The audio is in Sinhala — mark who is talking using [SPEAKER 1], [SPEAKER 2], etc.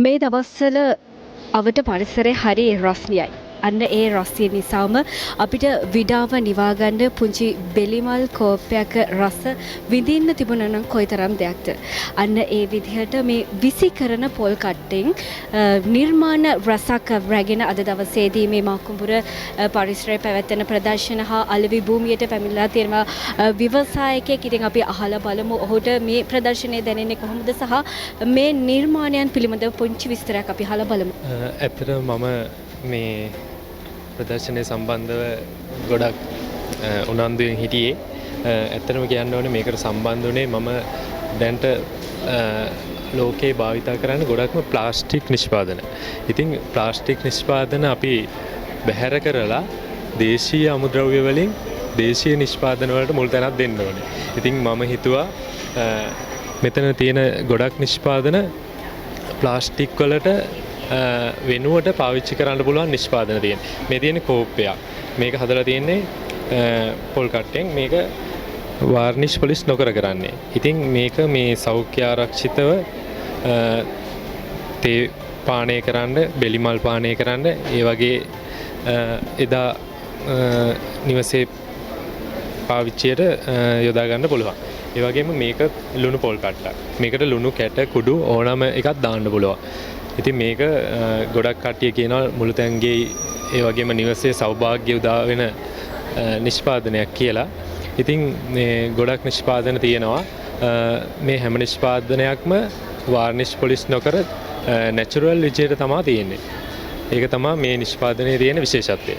[SPEAKER 1] මේ දවස්වල අවට පරිසරය හරි රස්නියයි. අන්න ඒ රස්නිය නිසාම අපිට විඩාව නිවාගන්න පුංචි බෙලිමල් කෝප්පයක රස විඳින්න තිබුණා නම් කොයිතරම් දෙයක්ද. අන්න ඒ විදිහට මේ විසි කරන පොල් කට්ටෙන් නිර්මාණ රසක් රැගෙන අද දවසේදී මේ මාකුඹුර පරිසරයේ පැවැත්වෙන ප්‍රදර්ශන හා අලෙවි භූමියට පැමිණලා තියෙනවා ව්‍යවසායකයෙක්. ඉතින් අපි අහලා බලමු ඔහුට මේ ප්‍රදර්ශනය දැනෙන්නේ කොහොමද සහ මේ නිර්මාණයන් පිළිබඳව පුංචි විස්තරයක් අපි අහලා බලමු.
[SPEAKER 2] ඇත්තටම මම මේ ප්‍රදර්ශනය සම්බන්ධව ගොඩක් උනන්දුවෙන් හිටියේ. ඇත්තටම කියන්න ඕනේ මේකට සම්බන්ධ වුණේ මම දැන්ට ලෝකේ භාවිතා කරන්න ගොඩක්ම ප්ලාස්ටික් නිෂ්පාදන. ඉතින් ප්ලාස්ටික් නිෂ්පාදන අපි බැහැර කරලා දේශීය අමුද්‍රව්‍ය වලින් දේශීය නිෂ්පාදන වලට මුල් තැනක් දෙන්න ඕනේ. ඉතින් මම හිතුවා මෙතන තියෙන ගොඩක් නිෂ්පාදන ප්ලාස්ටික් වලට වෙනුවට පාවිච්චි කරන්න පුළුවන් නිෂ්පාදන තියෙන. මේ තියෙන කෝප්පයක්. මේක හදලා තියෙන්නේ පොල් කට්ටෙන්. මේක වාර්නිෂ් පොලිෂ් නොකර කරන්නේ. ඉතින් මේක මේ සෞඛ්‍ය ආරක්ෂිතව තේ පානය කරන්න, බෙලිමල් පානය කරන්න, ඒ වගේ එදා නිවසේ පාවිච්චියට යොදා ගන්න පුළුවන්. ඒ වගේම මේක ලුණු පොල් කට්ටක්. මේකට ලුණු කැට කුඩු ඕනම එකක් දාන්න පුළුවන්. ඉතින් මේක ගොඩක් කට්ටිය කියනවා මුළුතැන්ගේ ඒ වගේම නිවසේ සෞභාග්‍ය උදා වෙන නිෂ්පාදනයක් කියලා. ඉතින් මේ ගොඩක් නිෂ්පාදන තියෙනවා. මේ හැම නිෂ්පාදනයක්ම වාර්නිෂ් පොලිෂ් නොකර නැචරල් විදියට තමයි තියෙන්නේ. ඒක තමයි මේ නිෂ්පාදනයේ තියෙන විශේෂත්වය.